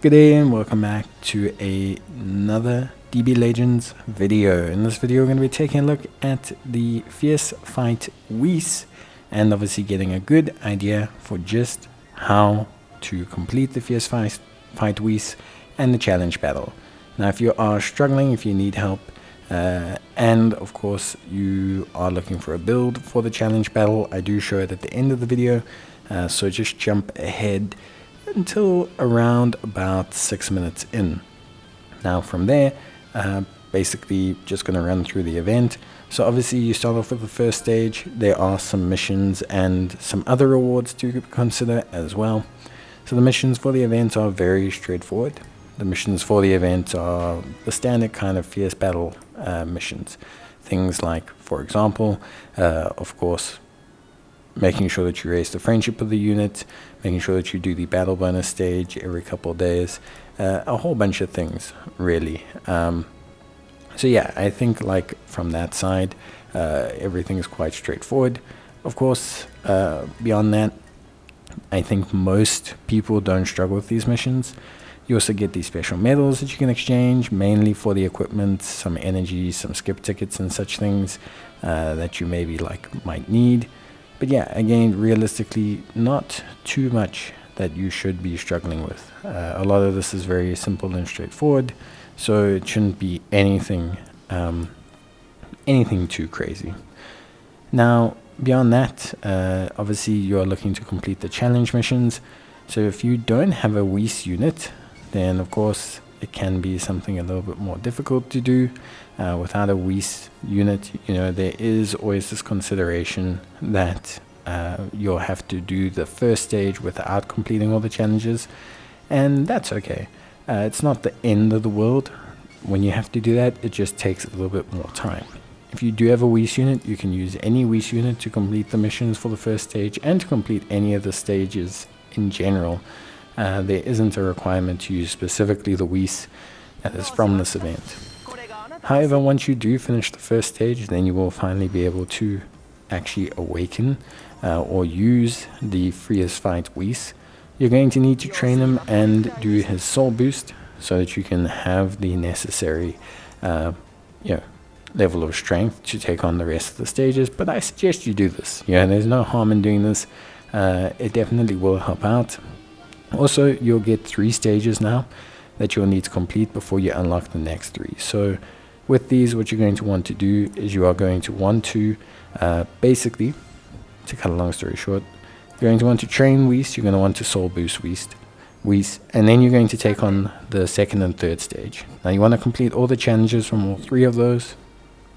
Good day and welcome back to another DB Legends video. In this video we're going to be taking a look at the Fierce Fight Whis and obviously getting a good idea for just how to complete the Fierce Fight Whis and the challenge battle. Now if you are struggling, if you need help, and of course you are looking for a build for the challenge battle, I do show it at the end of the video, so just jump ahead until around about 6 minutes in. Now from there, basically just going to run through the event. So obviously you start off with the first stage. There are some missions and some other rewards to consider as well. So the missions for the event are very straightforward. The missions for the event are the standard kind of fierce battle missions. Things like, for example, of course, making sure that you raise the friendship of the unit, making sure that you do the battle bonus stage every couple of days, a whole bunch of things really. So yeah, I think like from that side, everything is quite straightforward. Of course, beyond that, I think most people don't struggle with these missions. You also get these special medals that you can exchange, mainly for the equipment, some energy, some skip tickets and such things that you maybe might need. But yeah, again, realistically, not too much that you should be struggling with. A lot of this is very simple and straightforward, so it shouldn't be anything too crazy. Now, beyond that, obviously you're looking to complete the challenge missions. So if you don't have a Whis unit, then of course it can be something a little bit more difficult to do. Without a Whis unit, there is always this consideration that you'll have to do the first stage without completing all the challenges, and that's okay. It's not the end of the world when you have to do that. It just takes a little bit more time. If you do have a Whis unit, you can use any Whis unit to complete the missions for the first stage and to complete any of the stages in general. There isn't a requirement to use specifically the Whis that is from this event. However, once you do finish the first stage, then you will finally be able to actually awaken or use the Fierce Fight Whis. You're going to need to train him and do his soul boost so that you can have the necessary level of strength to take on the rest of the stages. But I suggest you do this. There's no harm in doing this. It definitely will help out. Also, you'll get 3 stages now that you'll need to complete before you unlock the next 3. So with these, what you're going to want to do is you are going to want to basically, to cut a long story short, you're going to want to train Whis, you're going to want to soul boost Whis, and then you're going to take on the second and third stage. Now you want to complete all the challenges from all 3 of those.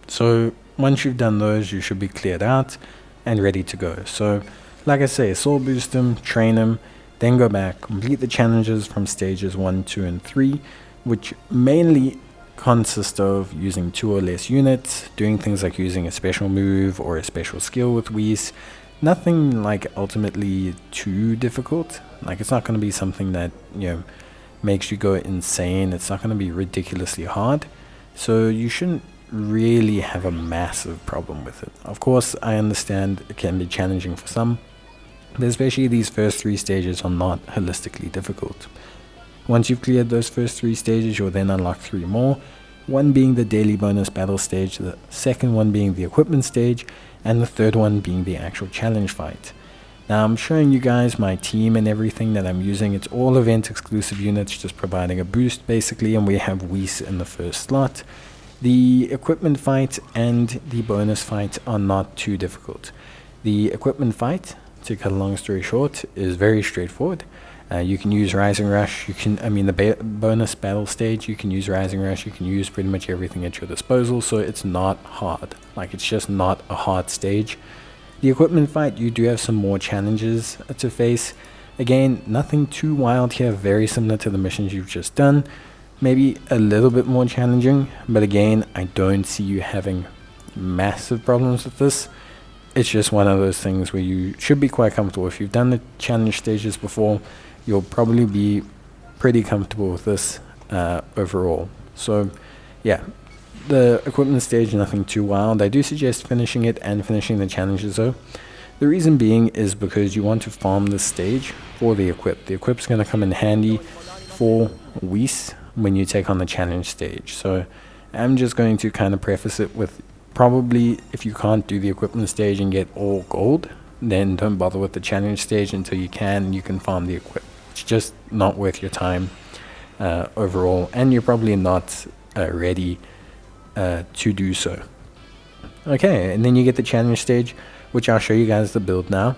So once you've done those, you should be cleared out and ready to go. So like I say, soul boost him, train him, then go back, complete the challenges from stages 1, 2, and 3, which mainly consist of using 2 or less units, doing things like using a special move or a special skill with Whis. Nothing ultimately too difficult. It's not going to be something that makes you go insane. It's not going to be ridiculously hard, so you shouldn't really have a massive problem with it. Of course, I understand it can be challenging for some, but especially these first 3 stages are not holistically difficult. Once you've cleared those first 3 stages, you'll then unlock 3 more, one being the daily bonus battle stage, the second one being the equipment stage, and the third one being the actual challenge fight. Now I'm showing you guys my team and everything that I'm using. It's all event exclusive units, just providing a boost basically, and we have Whis in the first slot. The equipment fight and the bonus fight are not too difficult. The equipment fight, to cut a long story short, is very straightforward. You can use Rising Rush, the bonus battle stage, you can use Rising Rush, you can use pretty much everything at your disposal, so it's not hard. It's just not a hard stage. The equipment fight, you do have some more challenges to face. Again, nothing too wild here, very similar to the missions you've just done. Maybe a little bit more challenging, but again, I don't see you having massive problems with this. It's just one of those things where you should be quite comfortable. If you've done the challenge stages before, you'll probably be pretty comfortable with this overall. So yeah, the equipment stage, nothing too wild. I do suggest finishing it and finishing the challenges though. The reason being is because you want to farm this stage for the equip. The equip's going to come in handy for Whis when you take on the challenge stage. So I'm just going to kind of preface it with, probably if you can't do the equipment stage and get all gold, then don't bother with the challenge stage until you can farm the equip. It's just not worth your time overall, and you're probably not ready to do so. Okay, and then you get the challenge stage, which I'll show you guys the build now.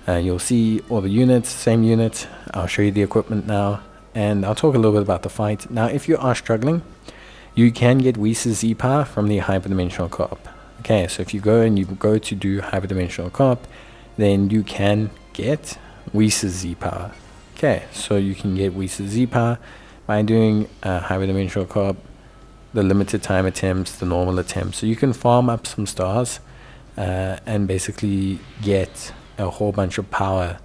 You'll see all the units, same units. I'll show you the equipment now, and I'll talk a little bit about the fight. Now, if you are struggling, you can get Whis' Z-Power from the hyperdimensional co-op. Okay, so if you go to do hyperdimensional co-op, then you can get Whis' Z-Power. Okay, so you can get Whis' Z-Power by doing hyperdimensional co-op, the limited time attempts, the normal attempts. So you can farm up some stars and basically get a whole bunch of power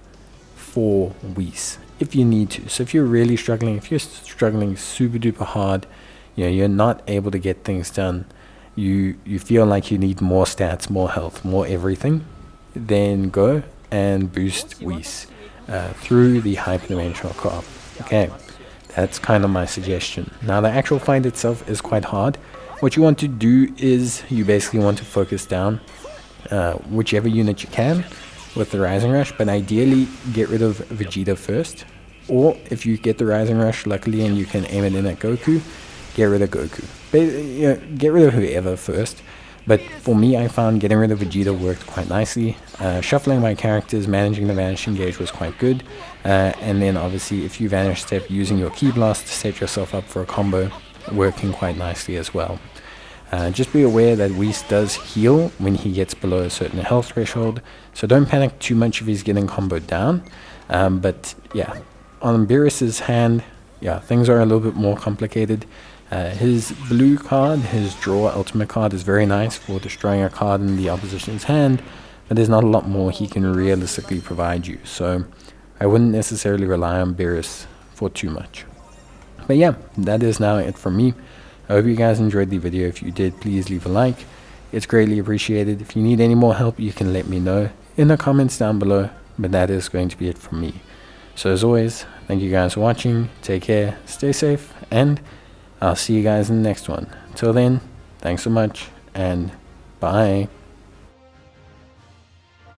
for Whis if you need to. So if you're really struggling, if you're struggling super duper hard, you're not able to get things done, you feel like you need more stats, more health, more everything, then go and boost Whis through the hyperdimensional co-op. Okay, that's kind of my suggestion. Now, the actual fight itself is quite hard. What you want to do is you basically want to focus down whichever unit you can with the Rising Rush, but ideally get rid of Vegeta first, or if you get the Rising Rush luckily and you can aim it in at Goku, get rid of Goku. But, get rid of whoever first. But for me, I found getting rid of Vegeta worked quite nicely. Shuffling my characters, managing the Vanishing Gauge was quite good. And then obviously if you Vanish Step, using your Ki Blast to set yourself up for a combo, working quite nicely as well. Just be aware that Whis does heal when he gets below a certain health threshold, so don't panic too much if he's getting comboed down. But yeah, on Beerus's hand, yeah, things are a little bit more complicated. His blue card, his draw ultimate card, is very nice for destroying a card in the opposition's hand, but there's not a lot more he can realistically provide you, so I wouldn't necessarily rely on Beerus for too much. But yeah, that is now it from me. I hope you guys enjoyed the video. If you did, please leave a like. It's greatly appreciated. If you need any more help, you can let me know in the comments down below. But that is going to be it from me. So as always, thank you guys for watching. Take care, stay safe, and I'll see you guys in the next one. Till then, thanks so much, and bye.